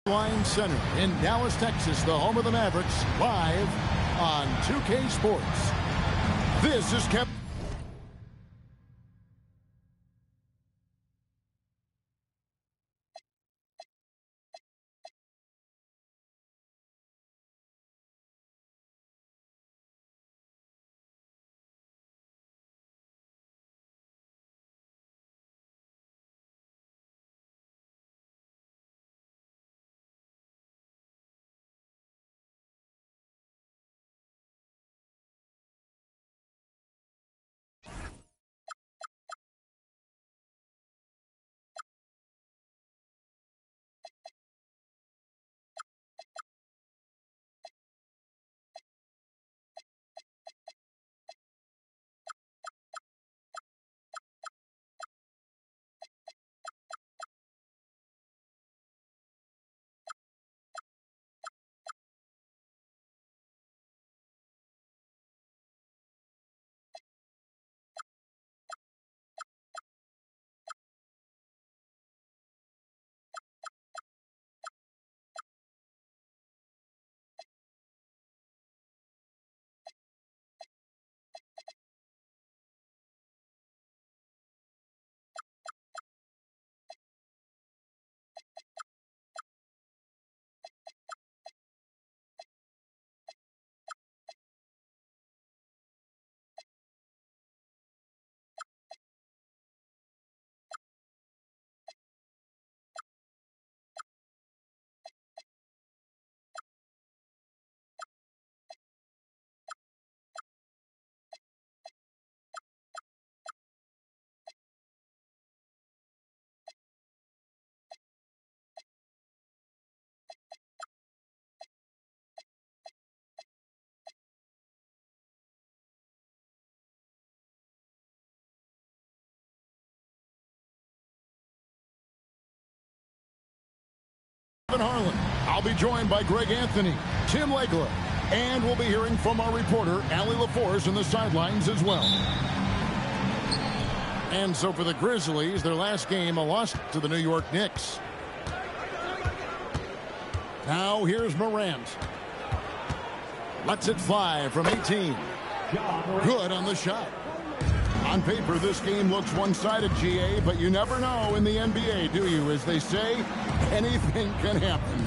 Line Center in Dallas, Texas, the home of the Mavericks, live on 2K Sports. This is Kevin. Harlan. I'll be joined by Greg Anthony, Tim Legler, and we'll be hearing from our reporter, Allie LaForce, in the sidelines as well. And so for the Grizzlies, their last game, a loss to the New York Knicks. Now here's Morant. Lets it fly from 18. Good on the shot. On paper, this game looks one-sided, GA, but you never know in the NBA, do you? As they say, anything can happen.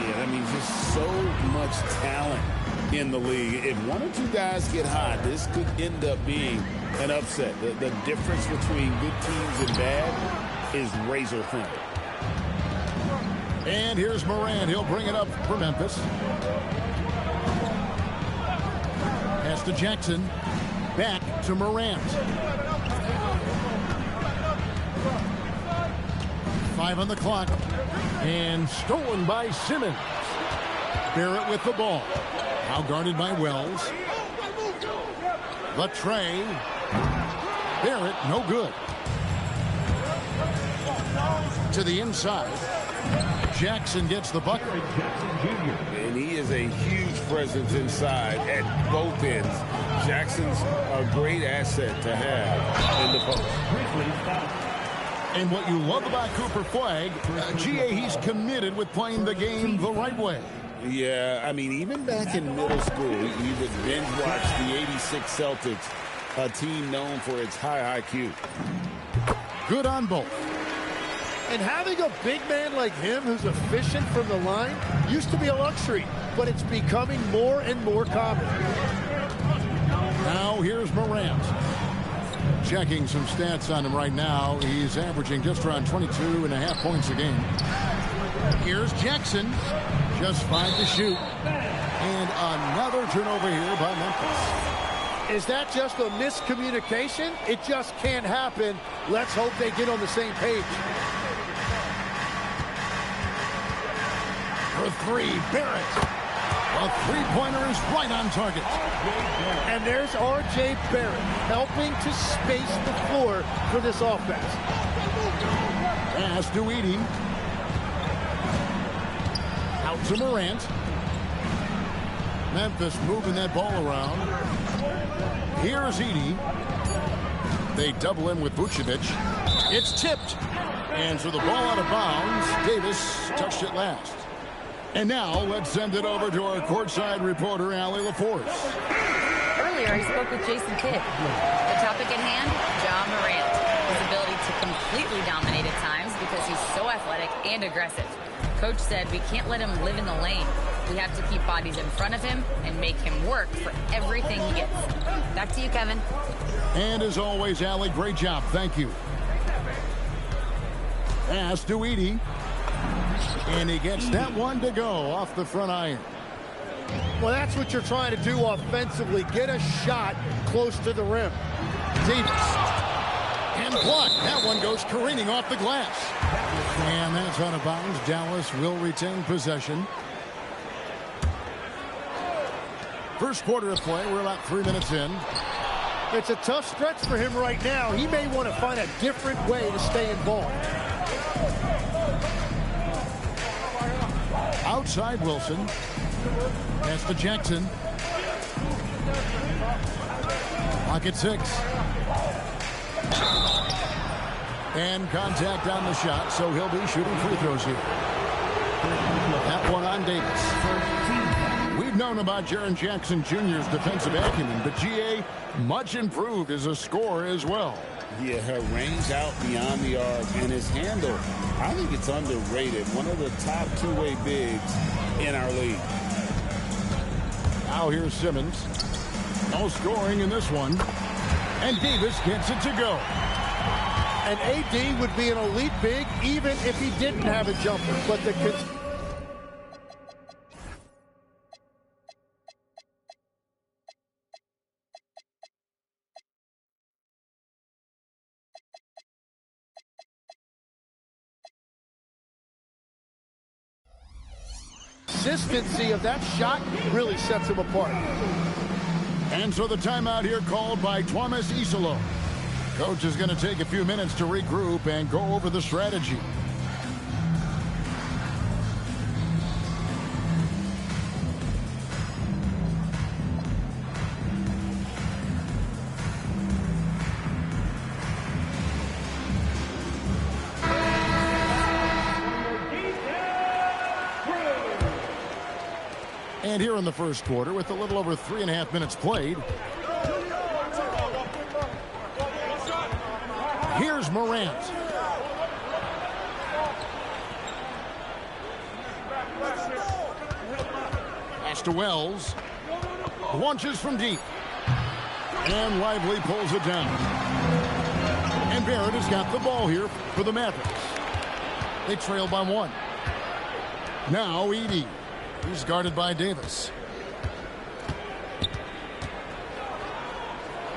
Yeah, I mean, just so much talent in the league. If one or two guys get hot, this could end up being an upset. The difference between good teams and bad is razor thin. And here's Morant. He'll bring it up for Memphis. Pass to Jackson. Back to Morant. 5 on the clock. And stolen by Simmons. Barrett with the ball. Now guarded by Wells. Latre. Barrett, no good. To the inside. Jackson gets the bucket. And he is a huge presence inside at both ends. Jackson's a great asset to have in the post. And what you love about Cooper Flagg, GA, he's committed with playing the game the right way. Yeah, I mean, even back in middle school, he would binge watch the '86 Celtics, a team known for its high IQ. Good on both. And having a big man like him who's efficient from the line used to be a luxury, but it's becoming more and more common. Now here's Morant. Checking some stats on him right now. He's averaging just around 22.5 points a game. Here's Jackson. Just 5 to shoot. And another turnover here by Memphis. Is that just a miscommunication? It just can't happen. Let's hope they get on the same page. For 3, Barrett. A three-pointer is right on target. And there's R.J. Barrett helping to space the floor for this offense. Pass to Edey. Out to Morant. Memphis moving that ball around. Here's Edey. They double in with Vucevic. It's tipped. And so the ball out of bounds. Davis touched it last. And now let's send it over to our courtside reporter, Allie LaForce. Earlier, he spoke with Jason Kidd. The topic at hand, Ja Morant. His ability to completely dominate at times because he's so athletic and aggressive. Coach said we can't let him live in the lane. We have to keep bodies in front of him and make him work for everything he gets. Back to you, Kevin. And as always, Allie, great job. Thank you. Pass to Edey. And he gets that one to go off the front iron. Well, that's what you're trying to do offensively. Get a shot close to the rim. Davis. And blocked. That one goes careening off the glass. And that's out of bounds. Dallas will retain possession. First quarter of play. We're about 3 minutes in. It's a tough stretch for him right now. He may want to find a different way to stay involved. Outside Wilson. Pass to Jackson. Pocket 6. And contact on the shot, so he'll be shooting free throws here. That one on Davis. We've known about Jaren Jackson Jr.'s defensive acumen, but GA much improved as a scorer as well. Yeah, her range out beyond the arc and his handle, I think it's underrated. One of the top two-way bigs in our league. Now here's Simmons. No scoring in this one. And Davis gets it to go. And AD would be an elite big even if he didn't have a jumper. But the consistency of that shot really sets him apart. And so the timeout here called by Thomas Isolo. Coach is going to take a few minutes to regroup and go over the strategy. And here in the first quarter, with a little over 3.5 minutes played, here's Morant. Pass to Wells. Launches from deep. And Lively pulls it down. And Barrett has got the ball here for the Mavericks. They trail by 1. Now Edey. He's guarded by Davis.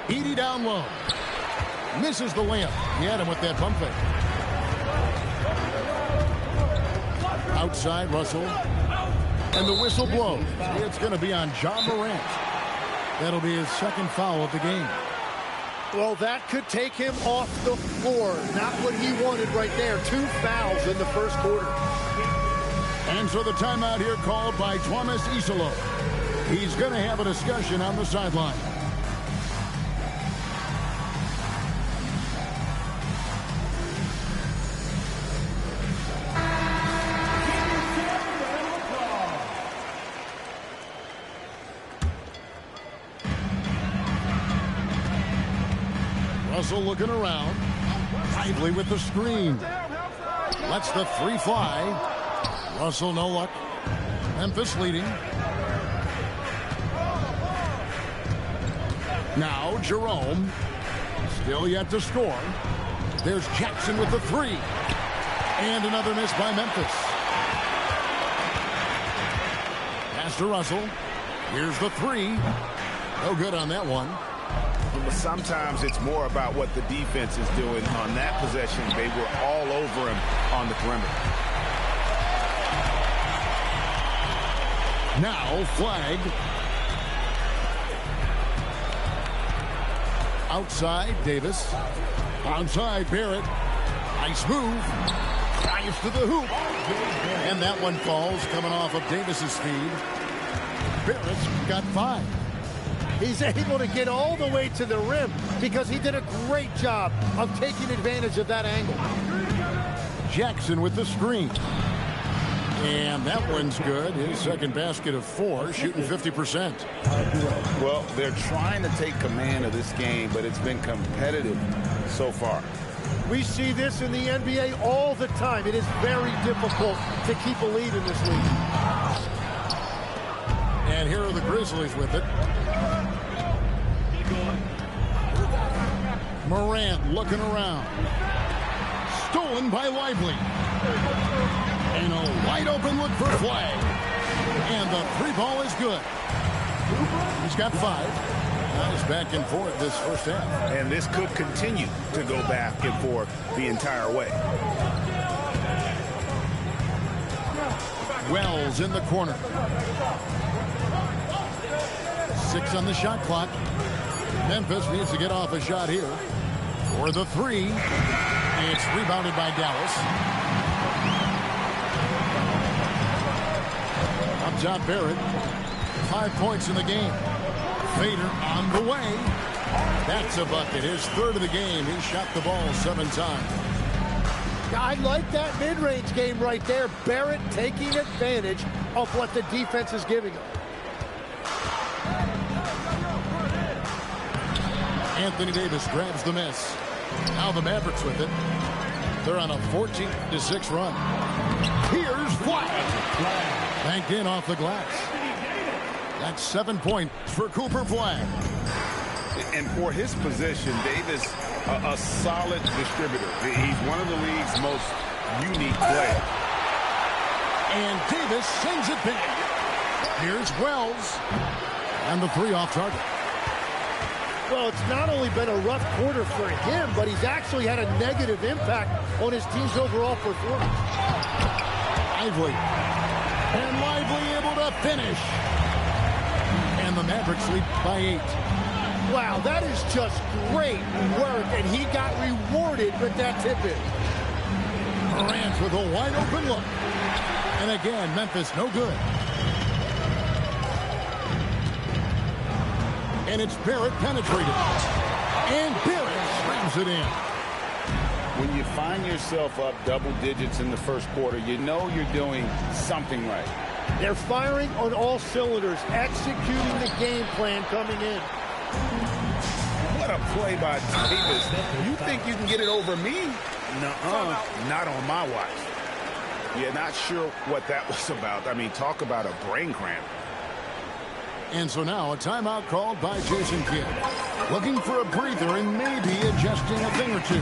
Edey down low. Misses the layup. He had him with that pump fake. Outside Russell. And the whistle blows. It's going to be on Ja Morant. That'll be his second foul of the game. Well, that could take him off the floor. Not what he wanted right there. 2 fouls in the first quarter. And so the timeout here called by Thomas Isolo. He's going to have a discussion on the sideline. Russell looking around. Lively with the screen. Lets the 3 fly. Russell, no luck. Memphis leading. Now Jerome. Still yet to score. There's Jackson with the 3. And another miss by Memphis. Pass to Russell. Here's the 3. No good on that one. But sometimes it's more about what the defense is doing. On that possession, they were all over him on the perimeter. Now flag. Outside Davis. Outside Barrett. Nice move. Drives to the hoop. And that one falls coming off of Davis's feed. Barrett's got 5. He's able to get all the way to the rim because he did a great job of taking advantage of that angle. Jackson with the screen. And that one's good. His second basket of 4, shooting 50%. Well, they're trying to take command of this game, but it's been competitive so far. We see this in the NBA all the time. It is very difficult to keep a lead in this league. And here are the Grizzlies with it. Morant looking around. Stolen by Lively. And a wide open look for Flag. And the 3-ball is good. He's got 5. He's back and forth this first half. And this could continue to go back and forth the entire way. Wells in the corner. 6 on the shot clock. Memphis needs to get off a shot here. For the 3. It's rebounded by Dallas. Up top, Barrett. 5 points in the game. Fader on the way. That's a bucket. His 3rd of the game. He shot the ball 7 times. I like that mid-range game right there. Barrett taking advantage of what the defense is giving him. Anthony Davis grabs the miss. Now the Mavericks with it. They're on a 14-6 run. Here's Flag. Banked in off the glass. That's 7 points for Cooper Flag. And for his position, Davis, a solid distributor. He's one of the league's most unique players. And Davis sends it back. Here's Wells. And the 3 off target. Well, it's not only been a rough quarter for him, but he's actually had a negative impact on his team's overall performance. Lively. And Lively able to finish. And the Mavericks lead by 8. Wow, that is just great work, and he got rewarded with that tip-in. Morant with a wide open look. And again, Memphis no good. And it's Barrett penetrated. And Barrett slams it in. When you find yourself up double digits in the first quarter, you know you're doing something right. They're firing on all cylinders, executing the game plan coming in. What a play by Davis. You think you can get it over me? Nuh-uh, not on my watch. Yeah, not sure what that was about. I mean, talk about a brain cramp. And so now a timeout called by Jason Kidd. Looking for a breather and maybe adjusting a thing or two.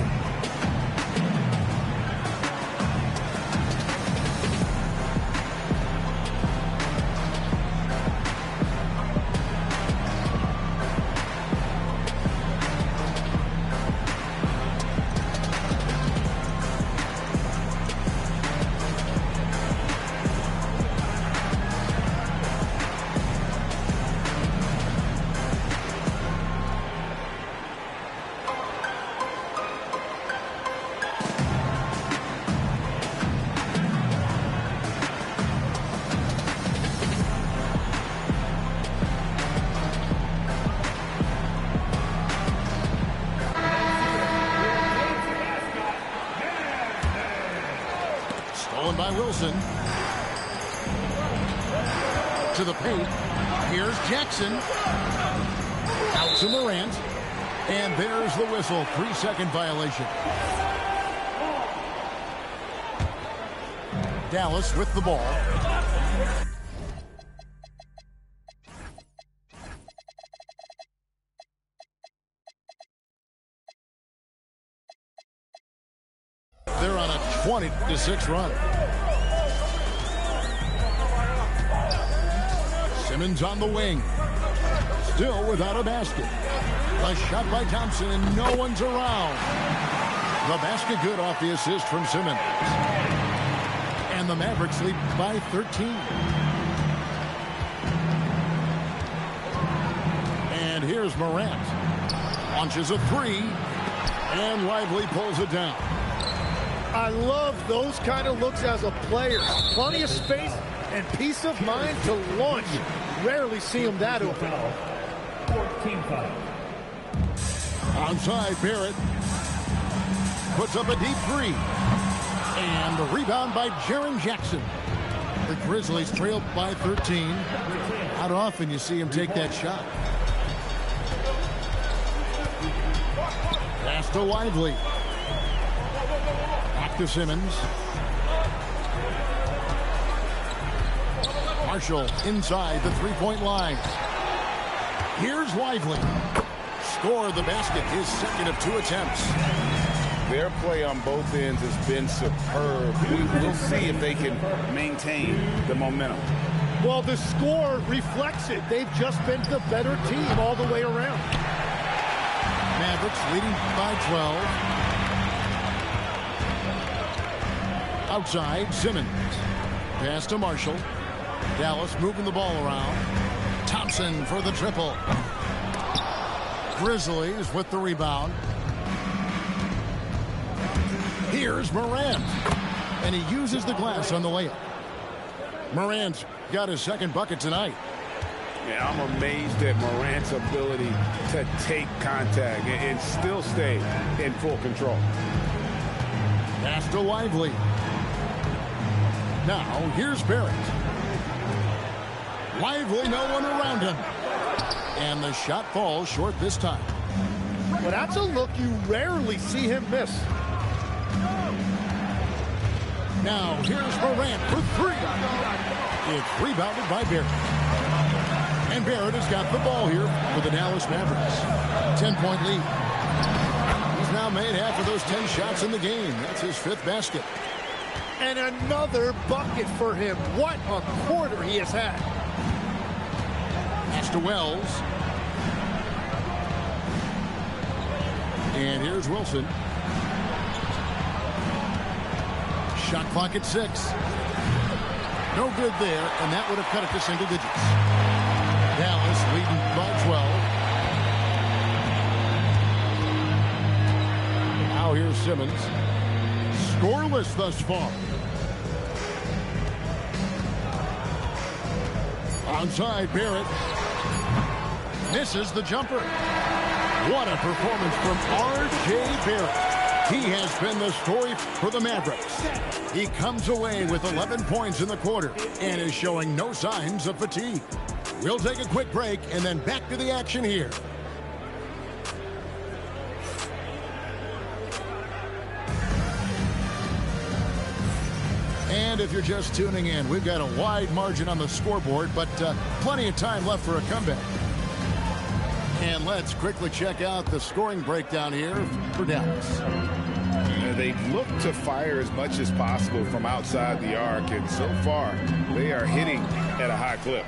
By Wilson. To the paint. Here's Jackson. Out to Morant. And there's the whistle. 3-second violation. Dallas with the ball. They're on a 20-6 run. Simmons on the wing. Still without a basket. A shot by Thompson and no one's around. The basket good off the assist from Simmons. And the Mavericks lead by 13. And here's Morant. Launches a 3. And Lively pulls it down. I love those kind of looks as a player. Plenty of space and peace of mind to launch. Rarely see him that open. 14 foul. Onside, Barrett puts up a deep 3. And the rebound by Jaren Jackson. The Grizzlies trail by 13. Not often you see him take that shot. Pass to Lively. Back to Simmons. Marshall inside the three-point line. Here's Lively. Scored the basket, his second of 2 attempts. Their play on both ends has been superb. We'll see if they can maintain the momentum. Well, the score reflects it. They've just been the better team all the way around. Mavericks leading by 12. Outside, Simmons. Pass to Marshall. Dallas moving the ball around. Thompson for the triple. Grizzlies with the rebound. Here's Morant. And he uses the glass on the layup. Morant's got his second bucket tonight. Yeah, I'm amazed at Morant's ability to take contact and still stay in full control. Pass to Lively. Now, here's Barrett. Lively, no one around him. And the shot falls short this time. Well, that's a look you rarely see him miss. Now, here's Morant for 3. It's rebounded by Barrett. And Barrett has got the ball here for the Dallas Mavericks. 10-point lead. He's now made half of those 10 shots in the game. That's his 5th basket. And another bucket for him. What a quarter he has had. Pass to Wells. And here's Wilson. Shot clock at 6. No good there, and that would have cut it to single digits. Dallas leading by 12. Now here's Simmons. Scoreless thus far. Onside, Barrett. Misses the jumper. What a performance from R.J. Barrett. He has been the story for the Mavericks. He comes away with 11 points in the quarter and is showing no signs of fatigue. We'll take a quick break and then back to the action here. And if you're just tuning in, we've got a wide margin on the scoreboard, but plenty of time left for a comeback. And let's quickly check out the scoring breakdown here for Dallas. They look to fire as much as possible from outside the arc, and so far they are hitting at a high clip.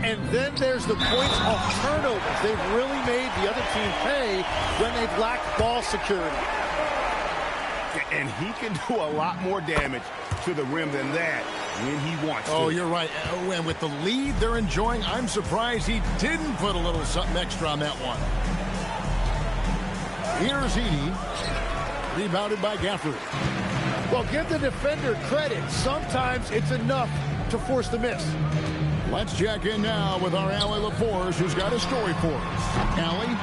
And then there's the points off turnovers. They've really made the other team pay when they've lacked ball security. And he can do a lot more damage to the rim than that when he wants to. Oh, you're right. And with the lead they're enjoying, I'm surprised he didn't put a little something extra on that one. Here's Edey. Rebounded by Gafford. Well, give the defender credit. Sometimes it's enough to force the miss. Let's check in now with our Allie LaForce, who's got a story for us. Allie?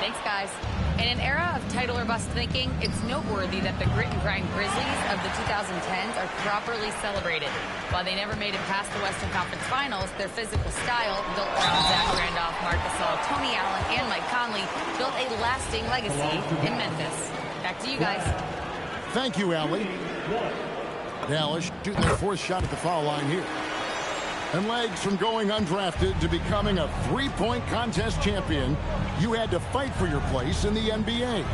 Thanks, guys. In an era of title or bust thinking, it's noteworthy that the grit and grind Grizzlies of the 2010s are properly celebrated. While they never made it past the Western Conference Finals, their physical style, built around Zach Randolph, Marc Gasol, Tony Allen, and Mike Conley, built a lasting legacy in Memphis. Back to you guys. Thank you, Allie. Dallas shooting their 4th shot at the foul line here. And legs from going undrafted to becoming a 3-point contest champion, you had to fight for your place in the NBA.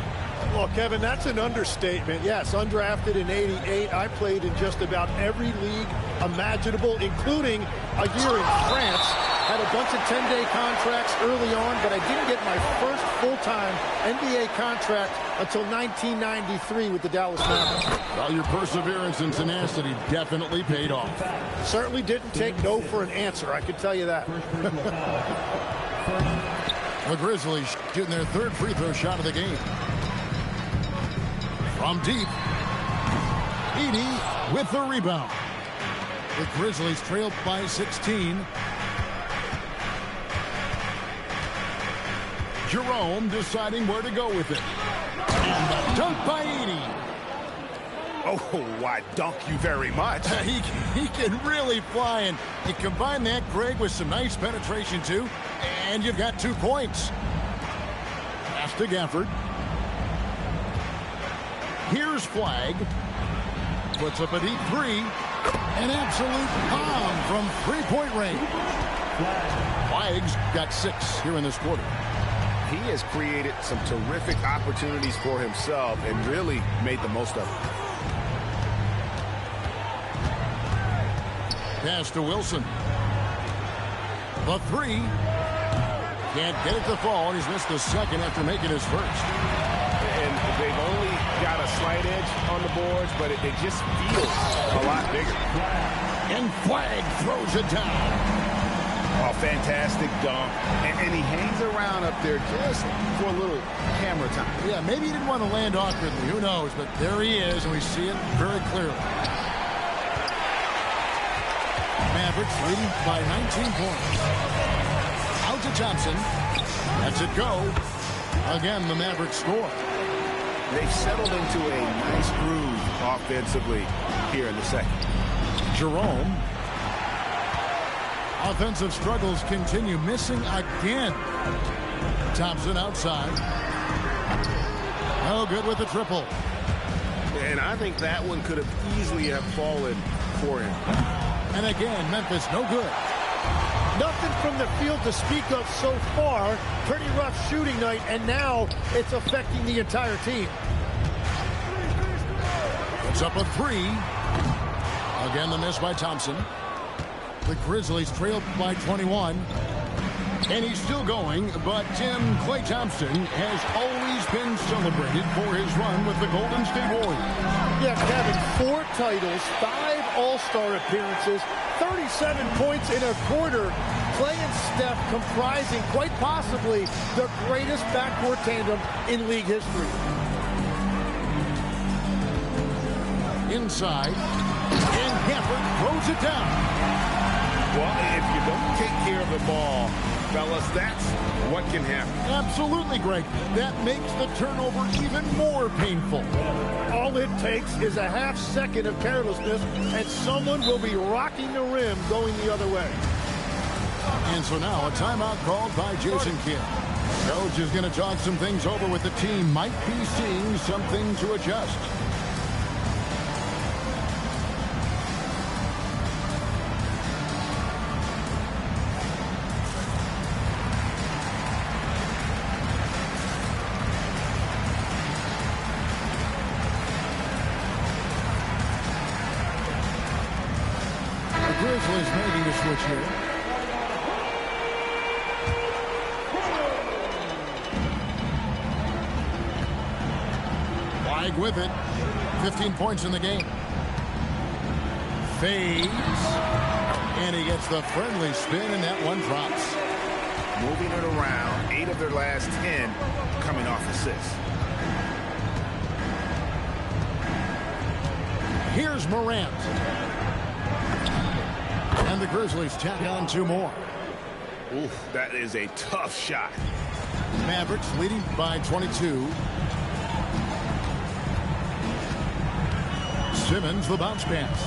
Well, Kevin, that's an understatement. Yes, undrafted in '88. I played in just about every league imaginable, including a year in France. Had a bunch of 10-day contracts early on, but I didn't get my first full-time NBA contract until 1993 with the Dallas Mavericks. Well, your perseverance and tenacity definitely paid off. Certainly didn't take no for an answer, I can tell you that. The Grizzlies shooting their 3rd free throw shot of the game. From deep, Edey with the rebound. The Grizzlies trailed by 16. Jerome deciding where to go with it. And the dunk by Edey. Oh, why, dunk you very much. He can really fly, and you combine that, Greg, with some nice penetration, too, and you've got 2 points. Pass to Gafford. Here's Flagg. Puts up a deep 3. An absolute bomb from 3-point range. Flagg's got 6 here in this quarter. He has created some terrific opportunities for himself and really made the most of it. Pass to Wilson. The 3. Can't get it to fall. He's missed the second after making his first. And they've only got a slight edge on the boards, but it just feels a lot bigger. And Flagg throws it down. Oh, fantastic dunk. And he hangs around up there just for a little camera time. Yeah, maybe he didn't want to land awkwardly. Who knows? But there he is, and we see it very clearly. Mavericks leading by 19 points. Out to Thompson. Lets it go. Again, the Mavericks score. They've settled into a nice groove offensively here in the second. Jerome. Offensive struggles continue, missing again. Thompson outside. No good with the triple. And I think that one could have easily have fallen for him. And again, Memphis no good. Nothing from the field to speak of so far. Pretty rough shooting night, and now it's affecting the entire team. It's up a 3. Again, the miss by Thompson. The Grizzlies trailed by 21. And he's still going, but Tim, Klay Thompson has always been celebrated for his run with the Golden State Warriors. Yeah, Kevin, 4 titles, 5 All-Star appearances, 37 points in a quarter. Klay and Steph comprising quite possibly the greatest backcourt tandem in league history. Inside, and Gafford throws it down. Well, if you don't take care of the ball, fellas, that's what can happen. Absolutely, Greg. That makes the turnover even more painful. All it takes is a half second of carelessness, and someone will be rocking the rim going the other way. And so now a timeout called by Jason Kidd. Coach is going to talk some things over with the team. Might be seeing something to adjust. Grizzlies making a switch here. Flagg with it. 15 points in the game. Fades. And he gets the friendly spin, and that one drops. Moving it around, 8 of their last 10 coming off assists. Here's Morant. And the Grizzlies tack on 2 more. Oof, that is a tough shot. Mavericks leading by 22. Simmons, the bounce pass.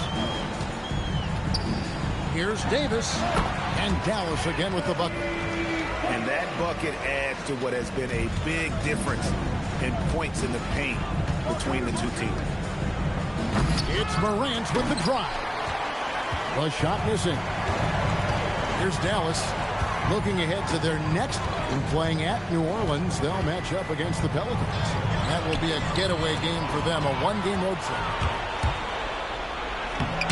Here's Davis. And Dallas again with the bucket. And that bucket adds to what has been a big difference in points in the paint between the two teams. It's Morant with the drive. The shot missing. Here's Dallas looking ahead to their next in playing at New Orleans. They'll match up against the Pelicans. That will be a getaway game for them, a 1-game road trip.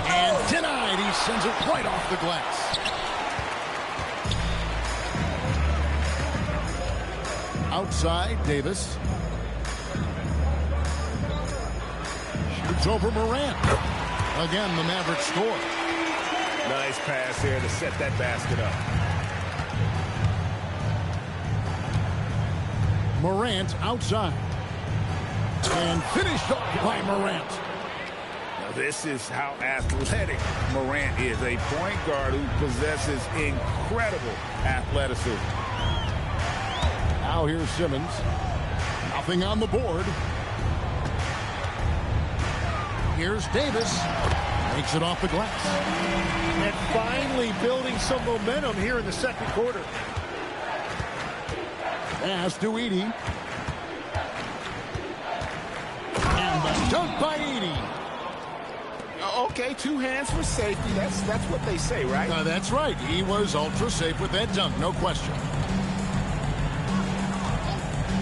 And denied. He sends it right off the glass. Outside, Davis. Shoots over Morant. Again, the Mavericks score. Nice pass here to set that basket up. Morant outside. And finished off by Morant. Now this is how athletic Morant is. A point guard who possesses incredible athleticism. Now here's Simmons. Nothing on the board. Here's Davis. Makes it off the glass. And finally building some momentum here in the second quarter. Pass to Edey. And the dunk by Edey. Okay, 2 hands for safety. That's what they say, right? That's right. He was ultra safe with that dunk, no question.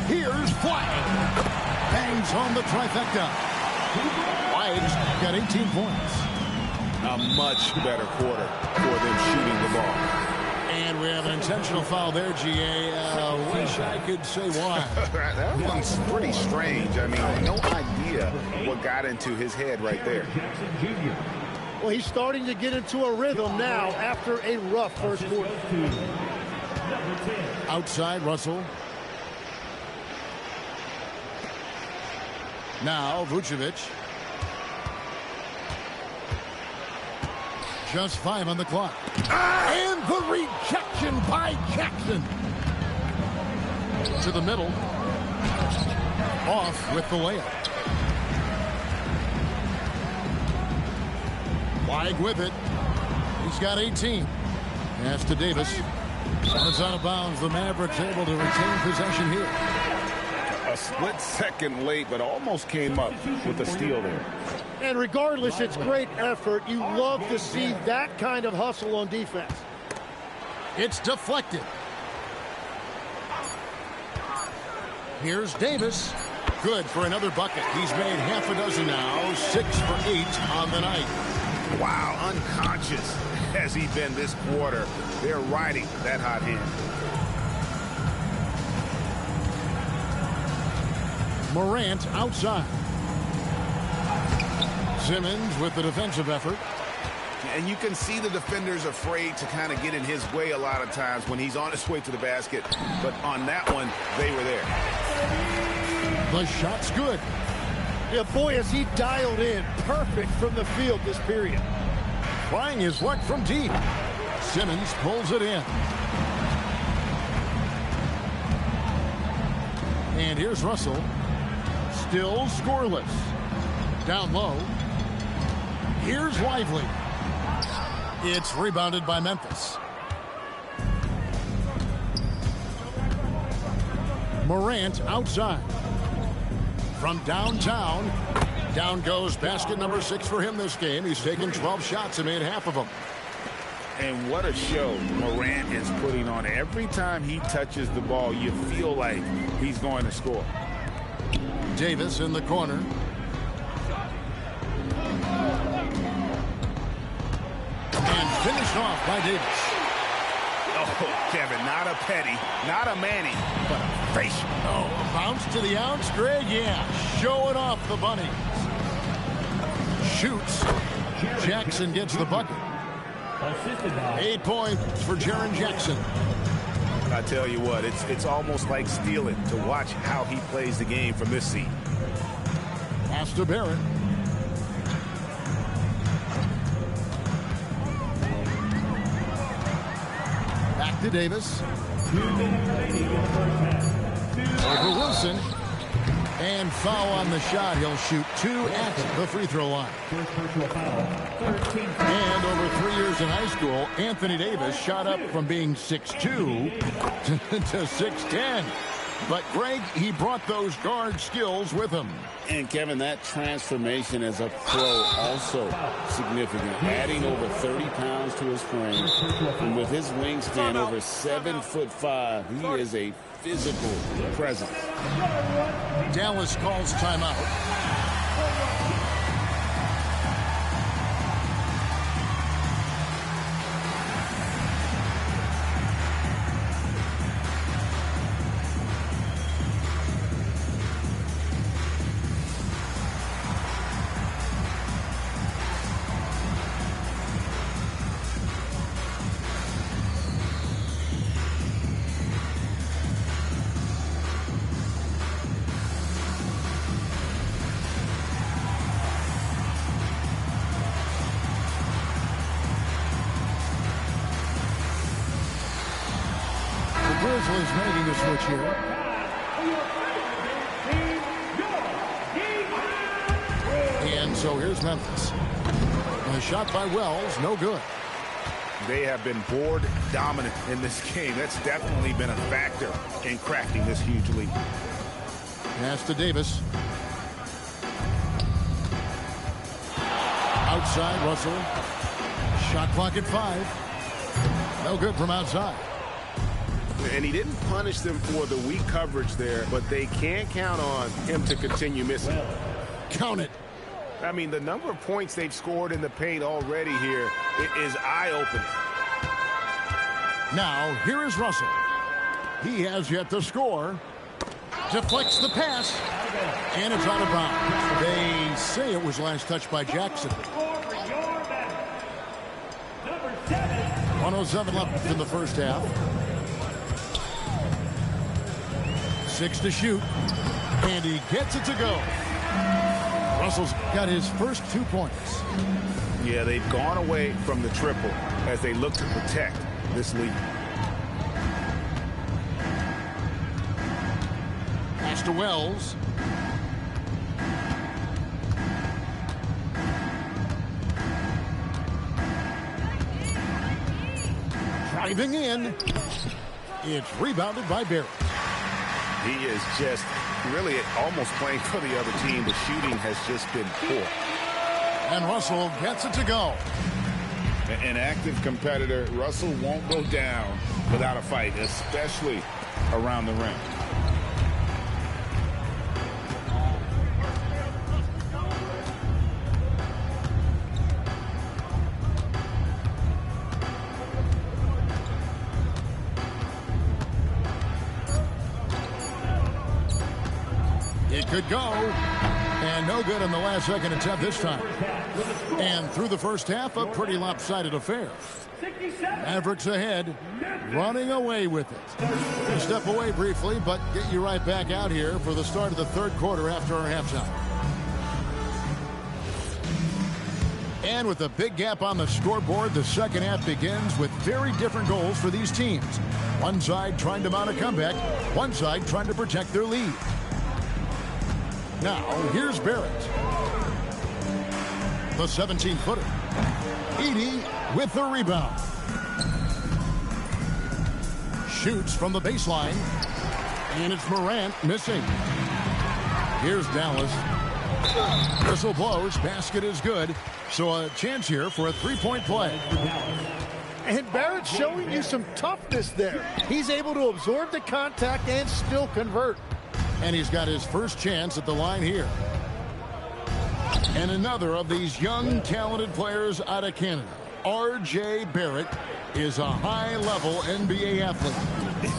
Here's Flagg. Bangs home the trifecta. Flagg's got 18 points. A much better quarter for them shooting the ball. And we have an intentional foul there, GA. Wish I could say why. That one's pretty strange. I mean, no idea what got into his head right there. Well, he's starting to get into a rhythm now after a rough first quarter. Outside, Russell. Now, Vucevic. Just 5 on the clock. And the rejection by Jackson. To the middle. Off with the layup. Flagg with it. He's got 18. Pass to Davis. It's out of bounds. The Mavericks able to retain possession here. A split second late, but almost came up with a steal there. And regardless, it's great effort. You love to see that kind of hustle on defense. It's deflected. Here's Davis. Good for another bucket. He's made half a dozen now. 6 for 8 on the night. Wow, unconscious has he been this quarter. They're riding that hot hand. Morant outside. Simmons with the defensive effort. And you can see the defenders afraid to kind of get in his way a lot of times when he's on his way to the basket. But on that one, they were there. The shot's good. Yeah, boy, has he dialed in. Perfect from the field this period. Trying his luck from deep. Simmons pulls it in. And here's Russell. Still scoreless. Down low. Here's Lively. It's rebounded by Memphis. Morant outside. From downtown. Down goes basket number 6 for him this game. He's taken 12 shots and made half of them. And what a show Morant is putting on. Every time he touches the ball, you feel like he's going to score. Davis in the corner. And finished off by Davis. Oh, Kevin, not a Petty, not a Manny, but a facial. Oh, bounce to the outs, Greg. Yeah, showing off the bunny. Shoots. Jackson gets the bucket. 8 points for Jaren Jackson. I tell you what, it's almost like stealing to watch how he plays the game from this seat. Pass to Barrett. Back to Davis. Over Wilson. And foul on the shot. He'll shoot 2 at the free throw line. And over 3 years in high school, Anthony Davis shot up from being 6'2" to 6'10". But Greg, he brought those guard skills with him. And Kevin, that transformation as a pro also significant. Adding over 30 pounds to his frame. And with his wingspan over 7'5", he is a physical presence. Dallas calls timeout. Grizzlies making the switch here. And So here's Memphis. And a shot by Wells, no good. They have been board dominant in this game. That's definitely been a factor in cracking this huge lead. Pass to Davis. Outside, Russell. Shot clock at 5. No good from outside. And he didn't punish them for the weak coverage there, but they can't count on him to continue missing. Count it. I mean, the number of points they've scored in the paint already here is eye-opening. Now, here is Russell. He has yet to score. Deflects the pass. And it's out of bounds. They say it was last touched by Jackson. 107 left in the first half. 6 to shoot. And he gets it to go. Russell's got his first 2 points. Yeah, they've gone away from the triple as they look to protect this lead. Pass to Wells. Driving in. It's rebounded by Barrett. He is just really almost playing for the other team. The shooting has just been poor. And Russell gets it to go. An active competitor, Russell won't go down without a fight, especially around the rim. It could go. And no good on the last second attempt this time. And through the first half, a pretty lopsided affair. Mavericks ahead, running away with it. We'll step away briefly, but get you right back out here for the start of the third quarter after our halftime. And with a big gap on the scoreboard, the second half begins with very different goals for these teams. One side trying to mount a comeback, one side trying to protect their lead. Now, here's Barrett. The 17-footer. Edey with the rebound. Shoots from the baseline. And it's Morant missing. Here's Dallas. Whistle blows. Basket is good. So a chance here for a three-point play. And Barrett's showing you some toughness there. He's able to absorb the contact and still convert. And he's got his first chance at the line here. And another of these young, talented players out of Canada, R.J. Barrett, is a high-level NBA athlete.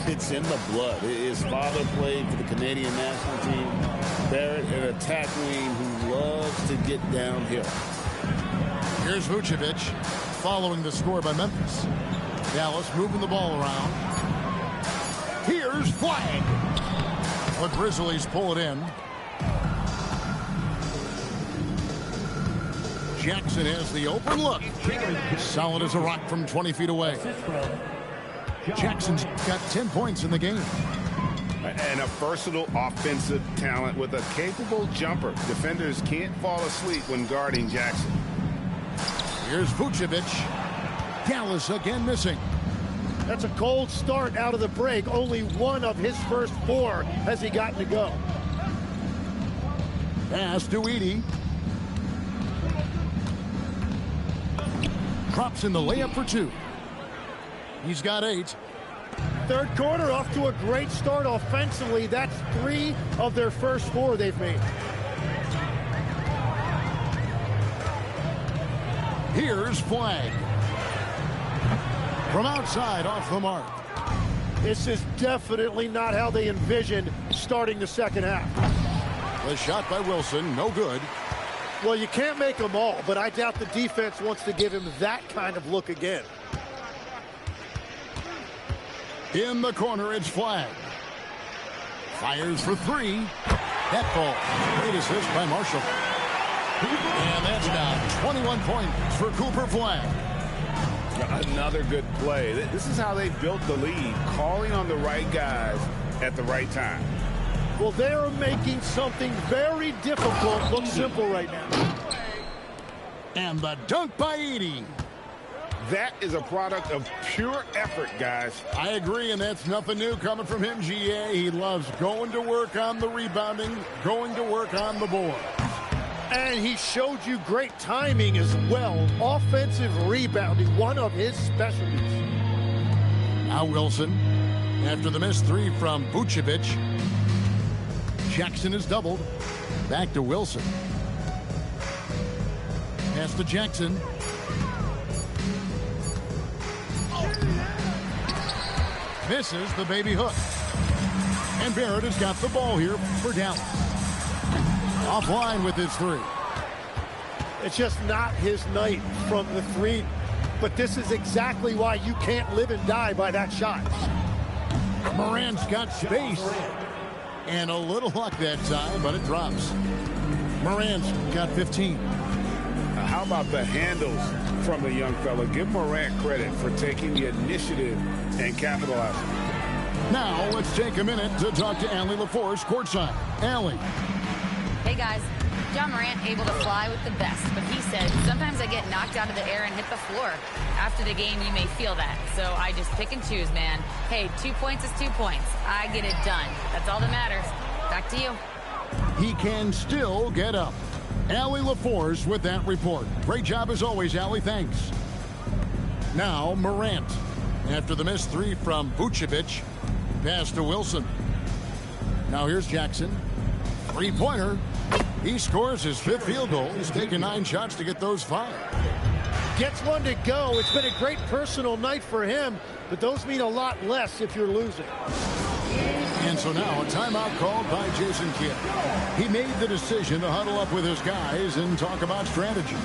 It's in the blood. His father played for the Canadian national team. Barrett, an attack wing who loves to get downhill. Here's Vucevic following the score by Memphis. Dallas moving the ball around. Here's Flag. The Grizzlies pull it in. Jackson has the open look. Solid as a rock from 20 feet away. Jackson's got 10 points in the game. And a versatile offensive talent with a capable jumper. Defenders can't fall asleep when guarding Jackson. Here's Vucevic. Dallas again missing. That's a cold start out of the break. Only one of his first 4 has he gotten to go. Pass to Edey. Drops in the layup for 2. He's got 8. Third quarter off to a great start offensively. That's 3 of their first 4 they've made. Here's Flag. From outside, off the mark. This is definitely not how they envisioned starting the second half. The shot by Wilson, no good. Well, you can't make them all, but I doubt the defense wants to give him that kind of look again. In the corner, it's Flag. Fires for 3. That ball. Great assist by Marshall. And that's now 21 points for Cooper Flag. Another good play. This is how they built the lead, calling on the right guys at the right time. Well, they are making something very difficult look simple right now. And the dunk by Edey. That is a product of pure effort, guys. I agree, and that's nothing new coming from him, GA. He loves going to work on the rebounding, going to work on the board. And he showed you great timing as well. Offensive rebounding, one of his specialties. Now Wilson, after the missed three from Vucevic. Jackson is doubled. Back to Wilson. Pass to Jackson. Misses the baby hook. And Barrett has got the ball here for Dallas. Offline with his three. It's just not his night from the three. But this is exactly why you can't live and die by that shot. Morant's got space. And a little luck that time, but it drops. Morant's got 15. How about the handles from the young fella? Give Morant credit for taking the initiative and capitalizing. Now let's take a minute to talk to Allie LaForce courtside. Allie. Hey, guys. John Morant able to fly with the best, but he said, sometimes I get knocked out of the air and hit the floor. After the game, you may feel that, so I just pick and choose, man. Hey, 2 points is 2 points. I get it done. That's all that matters. Back to you. He can still get up. Allie LaForce with that report. Great job as always, Allie. Thanks. Now Morant. After the missed three from Vucevic. Pass to Wilson. Now here's Jackson. Three-pointer. He scores his 5th field goal. He's taken 9 shots to get those 5. Gets one to go. It's been a great personal night for him, but those mean a lot less if you're losing. And so now a timeout called by Jason Kidd. He made the decision to huddle up with his guys and talk about strategy.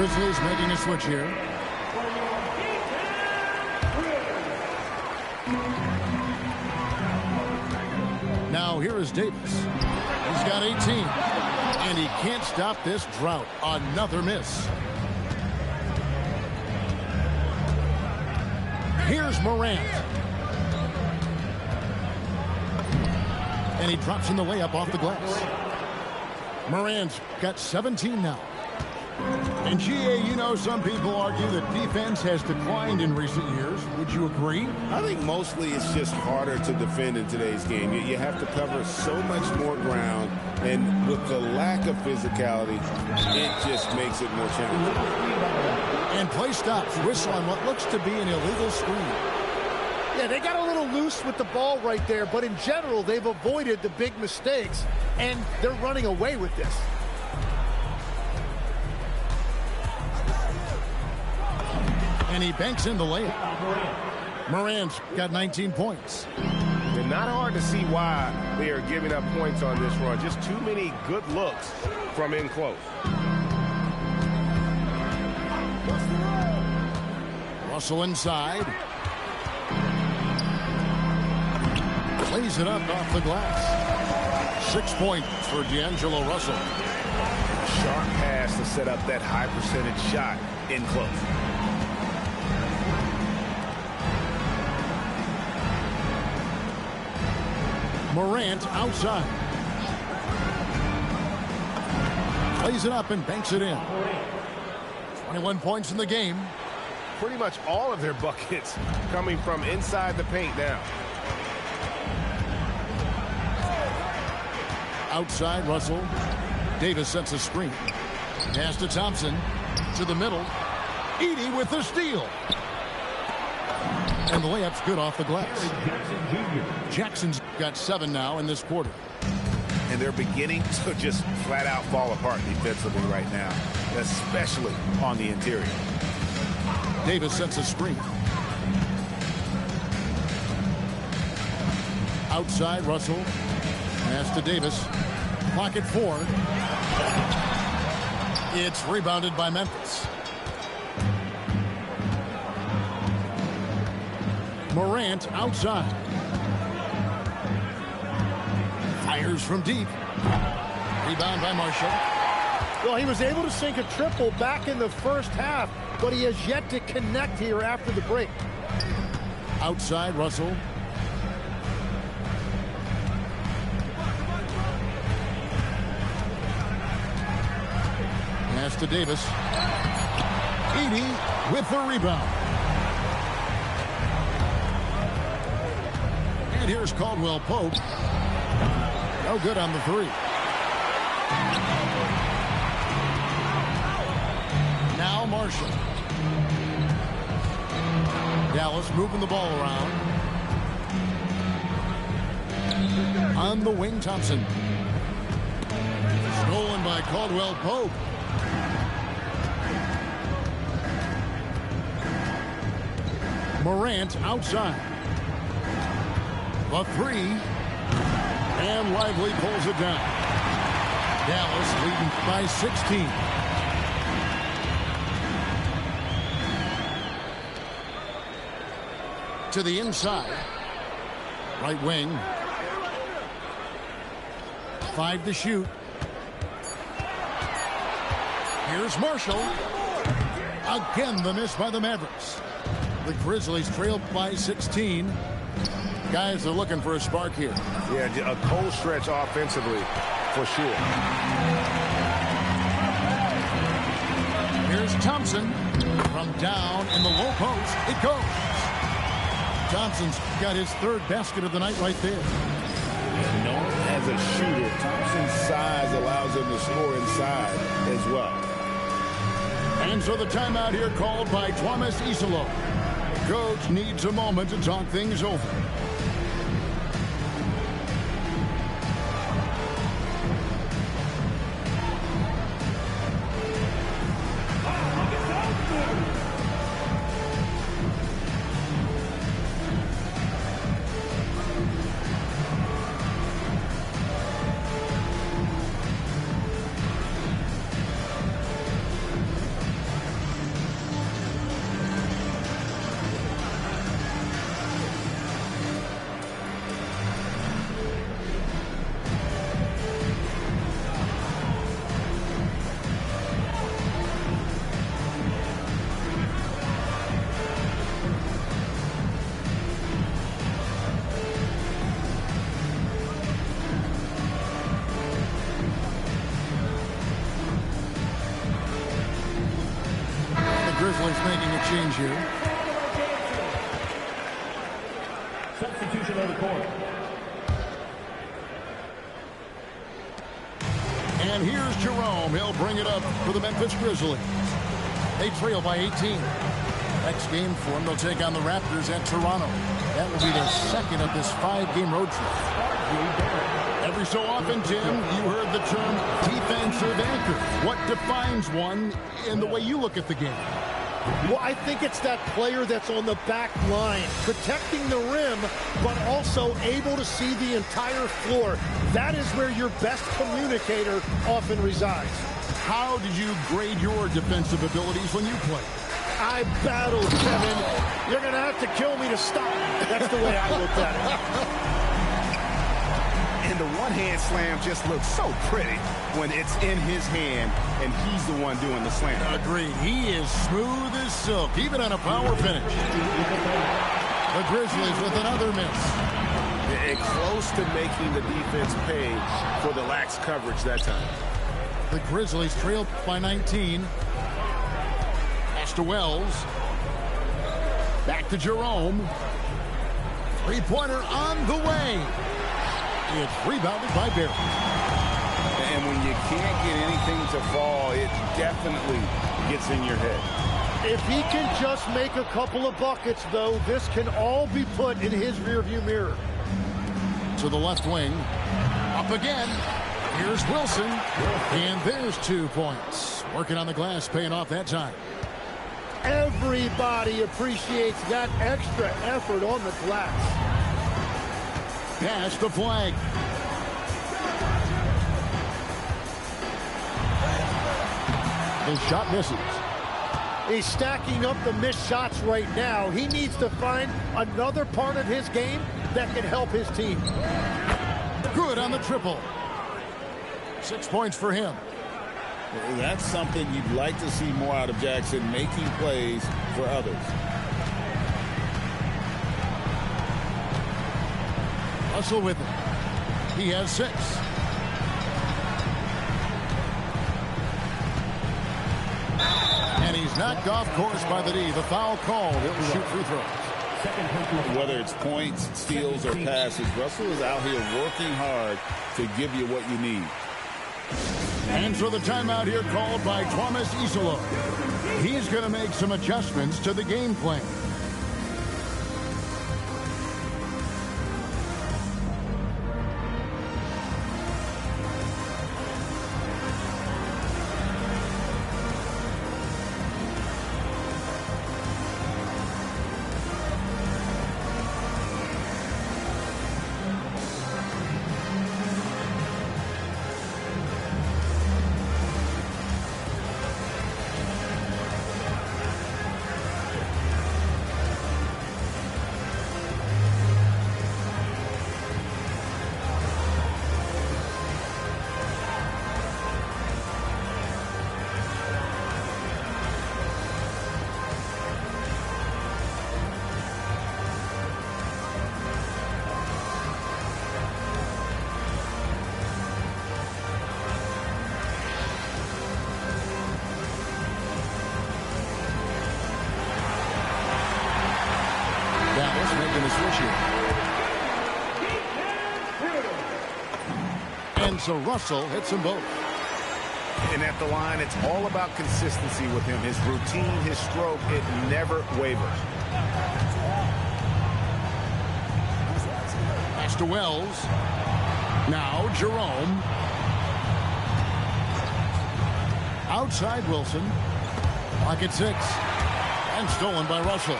Grizzlies making a switch here. Now here is Davis. He's got 18. And he can't stop this drought. Another miss. Here's Morant. And he drops in the layup off the glass. Morant's got 17 now. And GA, you know, some people argue that defense has declined in recent years. Would you agree? I think mostly it's just harder to defend in today's game. You have to cover so much more ground, and with the lack of physicality, it just makes it more challenging. And play stops. Whistle on what looks to be an illegal screen. Yeah, they got a little loose with the ball right there, but in general, they've avoided the big mistakes, and they're running away with this. And he banks in the layup. Morant's got 19 points. It's not hard to see why they are giving up points on this run. Just too many good looks from in close. Russell inside. Plays it up off the glass. 6 points for D'Angelo Russell. Sharp pass to set up that high percentage shot in close. Morant outside. Plays it up and banks it in. 21 points in the game. Pretty much all of their buckets coming from inside the paint now. Outside Russell. Davis sets a screen. Pass to Thompson. To the middle. Edey with the steal. And the layup's good off the glass. Jackson's got 7 now in this quarter. And they're beginning to just flat out fall apart defensively right now, especially on the interior. Davis sets a screen. Outside, Russell. Pass to Davis. Clock at 4. It's rebounded by Memphis. Morant outside. Fires from deep. Rebound by Marshall. Well, he was able to sink a triple back in the first half, but he has yet to connect here after the break. Outside, Russell. Pass to Davis. Edey with the rebound. And here's Caldwell Pope. No good on the 3. Now Marshall. Dallas moving the ball around. On the wing, Thompson. Stolen by Caldwell Pope. Morant outside. The 3. And Lively pulls it down. Dallas leading by 16. To the inside. Right wing. 5 to shoot. Here's Marshall. Again, the miss by the Mavericks. The Grizzlies trail by 16. Guys are looking for a spark here. Yeah, a cold stretch offensively, for sure. Here's Thompson. From down in the low post, it goes. Thompson's got his 3rd basket of the night right there. And known as a shooter, Thompson's size allows him to score inside as well. And so the timeout here called by Thomas Isolo. Coach needs a moment to talk things over. Grizzlies making a change here. Substitution on the court. And here's Jerome. He'll bring it up for the Memphis Grizzlies. They trail by 18. Next game for them, they'll take on the Raptors at Toronto. That will be their 2nd of this 5-game road trip. Every so often, Tim, you heard the term defensive anchor. What defines one in the way you look at the game? Well, I think it's that player that's on the back line, protecting the rim, but also able to see the entire floor. That is where your best communicator often resides. How did you grade your defensive abilities when you played? I battled, Kevin. You're going to have to kill me to stop. That's the way I looked at it. And the one-hand slam just looks so pretty when it's in his hand and he's the one doing the slam. Agreed. He is smooth as silk, even on a power finish. The Grizzlies with another miss. And close to making the defense pay for the lax coverage that time. The Grizzlies trail by 19. Pass to Wells. Back to Jerome. Three-pointer on the way. It's rebounded by Barry. And when you can't get anything to fall, it definitely gets in your head. If he can just make a couple of buckets, though, this can all be put in his rearview mirror. To the left wing. Up again. Here's Wilson. And there's 2 points. Working on the glass, paying off that time. Everybody appreciates that extra effort on the glass. Pass the flag. The shot misses. He's stacking up the missed shots right now. He needs to find another part of his game that can help his team. Good on the triple. 6 points for him. That's something you'd like to see more out of Jackson, making plays for others. Russell with it. He has 6. And he's knocked off course by the D. The foul called. He'll shoot free throws. Whether it's points, steals, or passes, Russell is out here working hard to give you what you need. And so the timeout here called by Thomas Isolo. He's going to make some adjustments to the game plan. Making a switch here. And so Russell hits them both. And at the line, it's all about consistency with him. His routine, his stroke, it never wavers. Pass to Wells. Now Jerome. Outside Wilson. Pocket 6. And stolen by Russell.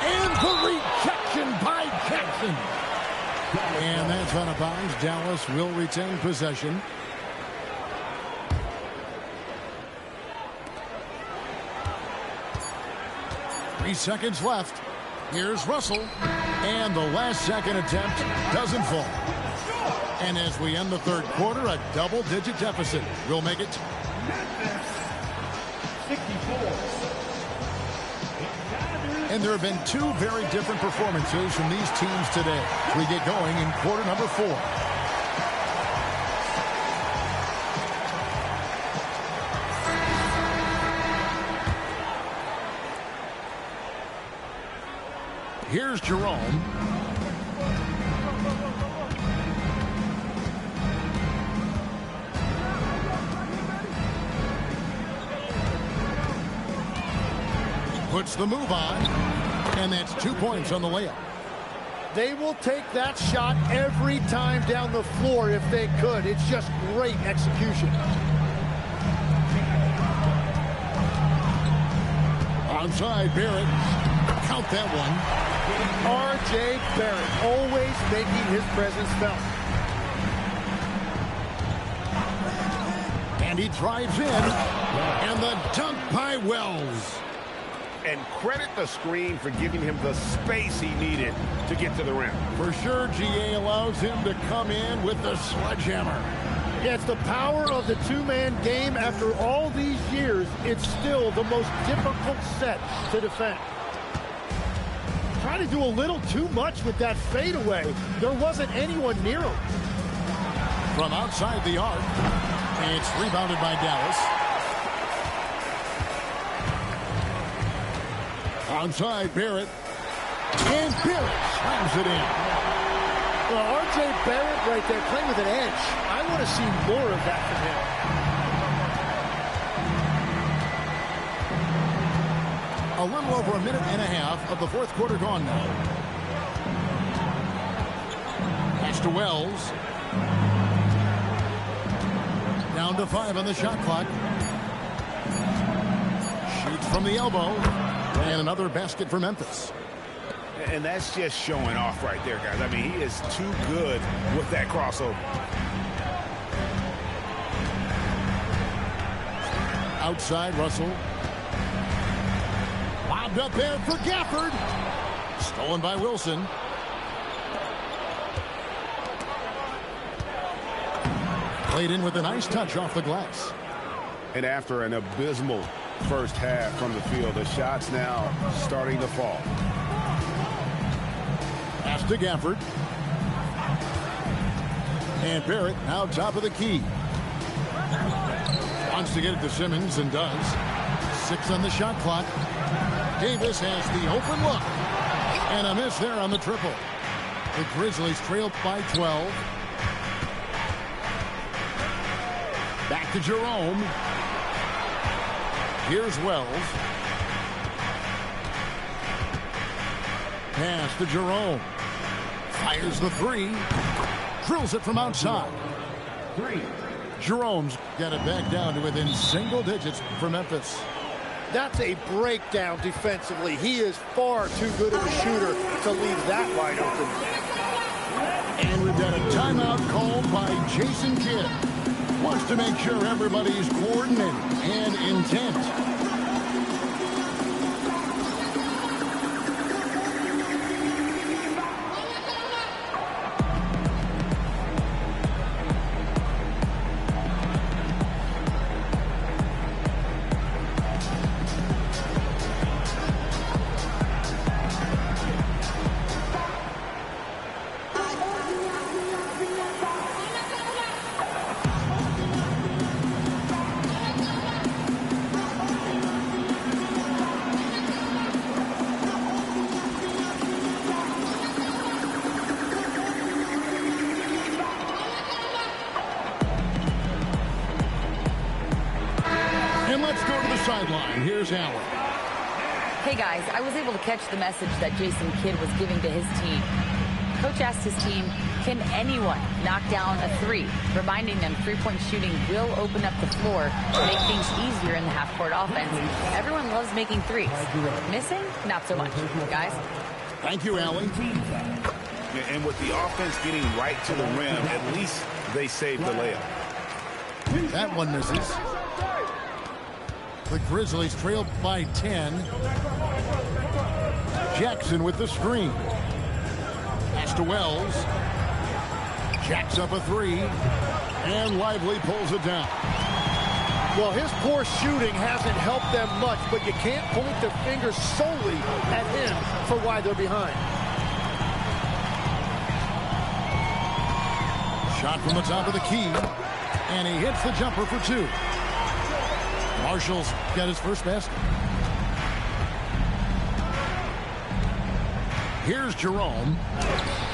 And the rejection by Jackson. And that's out of bounds. Dallas will retain possession. Three seconds left. Here's Russell. And the last second attempt doesn't fall. And as we end the third quarter, a double-digit deficit. We'll make it 64. And there have been 2 very different performances from these teams today. We get going in quarter number 4. Here's Jerome. Puts the move on, and that's 2 points on the layup. They will take that shot every time down the floor if they could. It's just great execution. Onside, Barrett. Count that one. R.J. Barrett always making his presence felt. And he drives in, and the dunk by Wells. And credit the screen for giving him the space he needed to get to the rim. For sure, GA allows him to come in with the sledgehammer. Yeah, it's the power of the two-man game. After all these years, it's still the most difficult set to defend. Trying to do a little too much with that fadeaway. There wasn't anyone near him. From outside the arc, it's rebounded by Dallas. Onside, Barrett. And Barrett slams it in. Well, R.J. Barrett right there playing with an edge. I want to see more of that from him. A little over a minute and a half of the fourth quarter gone now. Pass to Wells. Down to 5 on the shot clock. Shoots from the elbow. And another basket for Memphis. And that's just showing off right there, guys. I mean, he is too good with that crossover. Outside, Russell. Lobbed up there for Gafford. Stolen by Wilson. Played in with a nice touch off the glass. And after an abysmal first half from the field, the shots now starting to fall. Pass to Gafford. And Barrett now top of the key. Wants to get it to Simmons and does. 6 on the shot clock. Davis has the open look. And a miss there on the triple. The Grizzlies trailed by 12. Back to Jerome. Here's Wells. Pass to Jerome. Fires the 3. Drills it from outside. 3. Jerome's got it back down to within single digits for Memphis. That's a breakdown defensively. He is far too good of a shooter to leave that wide open. And we've got a timeout called by Jason Kidd. Wants to make sure everybody's coordinated and intent. Sideline. Here's Allen. Hey guys, I was able to catch the message that Jason Kidd was giving to his team. Coach asked his team, can anyone knock down a 3? Reminding them three-point shooting will open up the floor to make things easier in the half-court offense. Everyone loves making 3s. Missing? Not so much. Guys? Thank you, Allen. And with the offense getting right to the rim, at least they saved the layup. That one misses. The Grizzlies trailed by 10. Jackson with the screen. Pass to Wells. Jacks up a 3. And Lively pulls it down. Well, his poor shooting hasn't helped them much, but you can't point the finger solely at him for why they're behind. Shot from the top of the key. And he hits the jumper for 2. Marshall's got his first basket. Here's Jerome.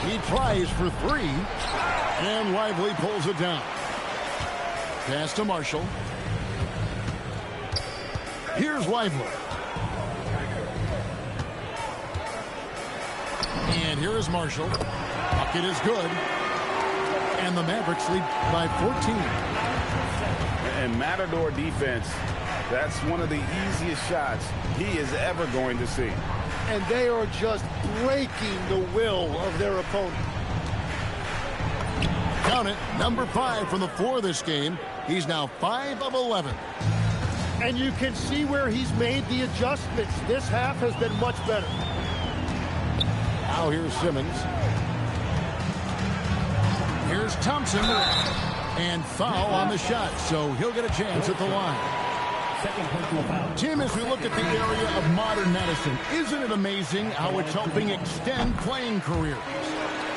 He tries for 3. And Lively pulls it down. Pass to Marshall. Here's Lively. And here is Marshall. Bucket is good. And the Mavericks lead by 14. And Matador defense, that's one of the easiest shots he is ever going to see. And they are just breaking the will of their opponent. Count it, number 5 from the floor this game. He's now 5 of 11. And you can see where he's made the adjustments. This half has been much better. Now here's Simmons. Here's Thompson. And foul on the shot, so he'll get a chance at the line. Tim, as we look at the area of modern medicine, isn't it amazing how it's helping extend playing careers?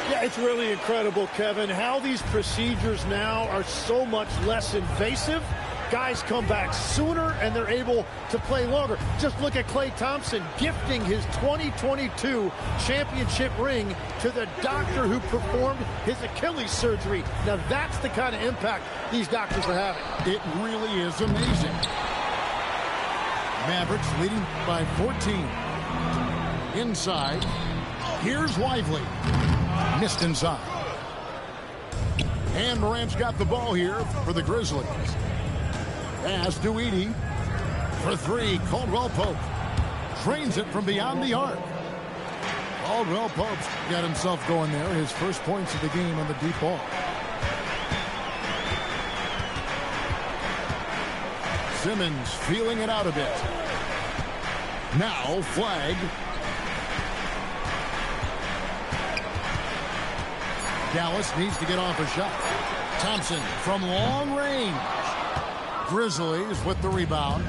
Yeah, it's really incredible, Kevin, how these procedures now are so much less invasive guys come back sooner and they're able to play longer. Just look at Klay Thompson gifting his 2022 championship ring to the doctor who performed his Achilles surgery. Now that's the kind of impact these doctors are having. It really is amazing. Mavericks leading by 14. Inside. Here's Lively. Missed inside. And Morant's got the ball here for the Grizzlies. Pass to Edey. For three, Caldwell Pope. Trains it from beyond the arc. Caldwell Pope's got himself going there. His first points of the game on the deep ball. Simmons feeling it out a bit. Now flag. Dallas needs to get off a shot. Thompson from long range. Grizzlies with the rebound.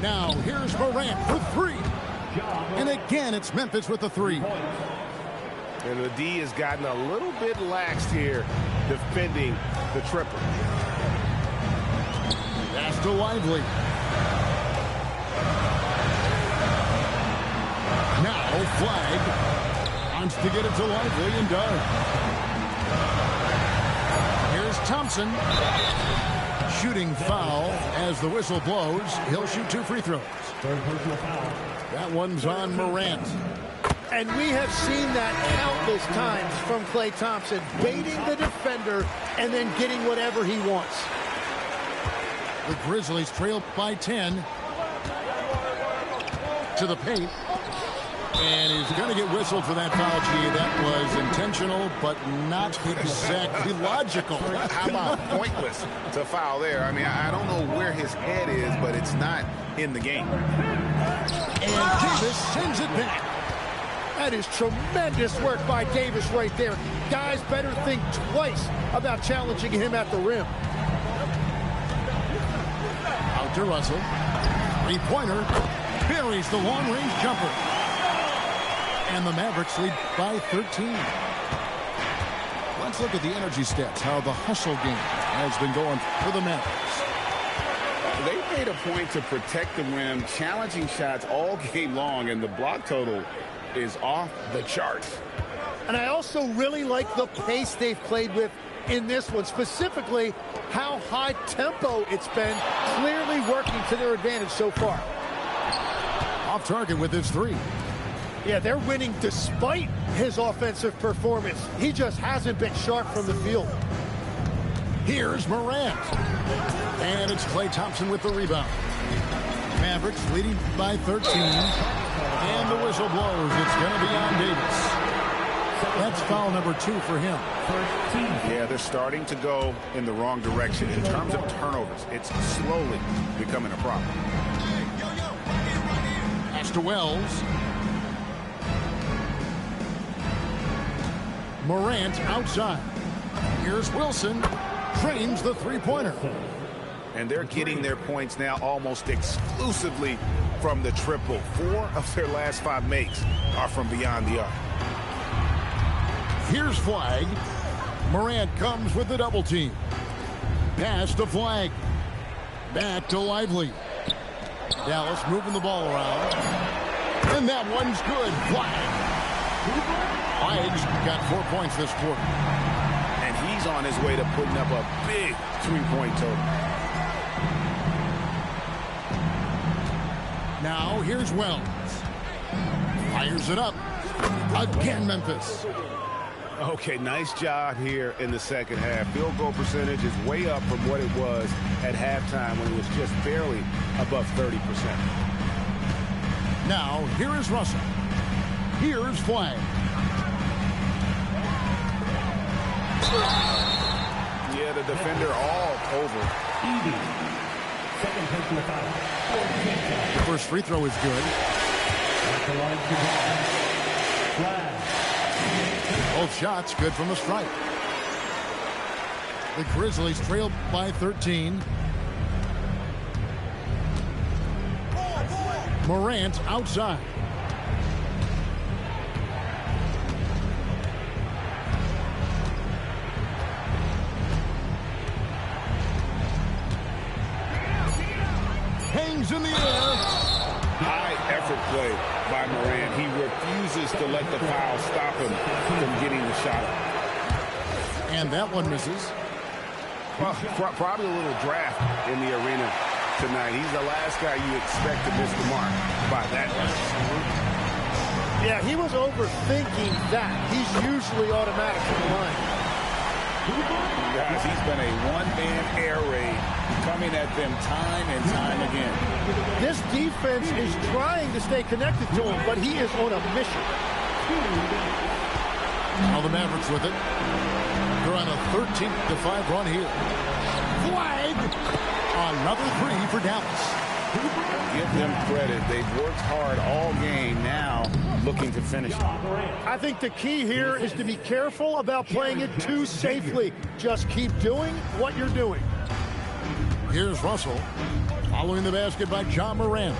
Now here's Morant for three. And again, it's Memphis with the three. And the D has gotten a little bit laxed here defending the triple. Pass to Lively. Now flag. Wants to get it to Lively and does. Here's Thompson. Shooting foul as the whistle blows. He'll shoot 2 free throws. That one's on Morant. And we have seen that countless times from Klay Thompson, baiting the defender and then getting whatever he wants. The Grizzlies trail by 10 to the paint. And he's going to get whistled for that foul, G. That was intentional, but not exactly logical. How about pointless to foul there? I mean, I don't know where his head is, but it's not in the game. And Davis sends it back. That is tremendous work by Davis right there. Guys better think twice about challenging him at the rim. Out to Russell. Three-pointer. Buries the long-range jumper. And the Mavericks lead by 13. Let's look at the energy stats, how the hustle game has been going for the Mavericks. They made a point to protect the rim, challenging shots all game long, and the block total is off the charts. And I also really like the pace they've played with in this one, specifically how high tempo it's been, clearly working to their advantage so far. Off target with his three. Yeah, they're winning despite his offensive performance. He just hasn't been sharp from the field. Here's Morant. And it's Klay Thompson with the rebound. Mavericks leading by 13. And the whistle blows. It's going to be on Davis. That's foul number 2 for him. Yeah, they're starting to go in the wrong direction in terms of turnovers. It's slowly becoming a problem. Pass to Wells. Morant outside. Here's Wilson. Trains the three-pointer. And they're getting their points now almost exclusively from the triple. 4 of their last 5 makes are from beyond the arc. Here's Flag. Morant comes with the double team. Pass to Flag. Back to Lively. Dallas moving the ball around. And that one's good. Flag. Flag's got 4 points this quarter. And he's on his way to putting up a big 3-point total. Now here's Wells. Fires it up. Again, Memphis. Okay, nice job here in the second half. Field goal percentage is way up from what it was at halftime when it was just barely above 30%. Now, here is Russell. Here's Flag. Yeah, the defender all over. Second personal foul. The first free throw is good. Both shots good from the stripe. The Grizzlies trail by 13. Morant outside. He's in the air. High effort play by Morant. He refuses to let the foul stop him from getting the shot up. And that one misses. Well, probably a little draft in the arena tonight. He's the last guy you expect to miss the mark by that much. Yeah, he was overthinking that. He's usually automatic from the line. Guys, he's been a one-man air raid coming at them time and time again. This defense is trying to stay connected to him, but he is on a mission. Now the Mavericks with it. They're on a 13-5 run here. Flag! Another three for Dallas. Give them credit. They've worked hard all game, now looking to finish it. I think the key here is to be careful about playing it too safely. Just keep doing what you're doing. Here's Russell. Following the basket by Ja Morant.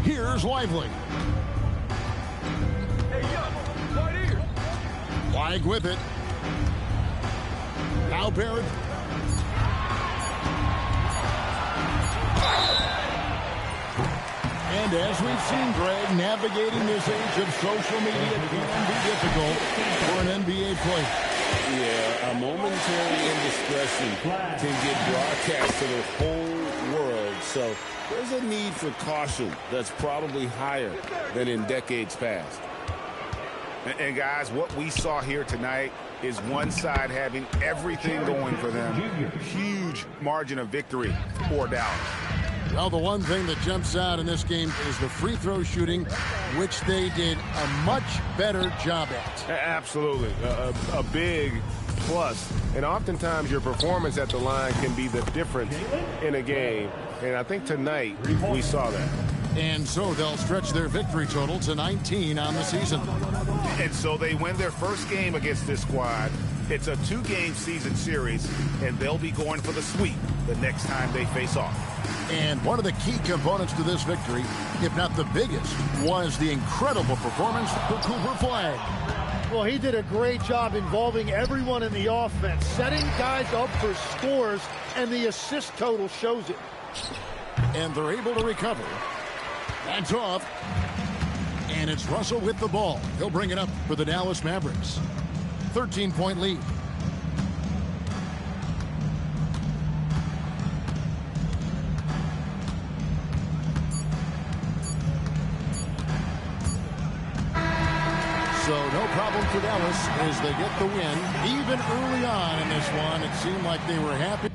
Here's Lively. Flag with it. Now Barrett. And as we've seen, Greg, navigating this age of social media can be difficult for an NBA player. Yeah, a momentary indiscretion can get broadcast to the whole world. So there's a need for caution that's probably higher than in decades past. And guys, what we saw here tonight is one side having everything going for them. Huge margin of victory for Dallas. Well, the one thing that jumps out in this game is the free throw shooting, which they did a much better job at. Absolutely. A big plus. And oftentimes your performance at the line can be the difference in a game. And I think tonight we saw that. And so they'll stretch their victory total to 19 on the season. And so they win their first game against this squad. It's a 2-game season series, and they'll be going for the sweep the next time they face off. And one of the key components to this victory, if not the biggest, was the incredible performance for Cooper Flag. Well, he did a great job involving everyone in the offense, setting guys up for scores, and the assist total shows it. And they're able to recover. That's off. And it's Russell with the ball. He'll bring it up for the Dallas Mavericks. 13-point lead. So no problem for Dallas as they get the win. Even early on in this one, it seemed like they were happy.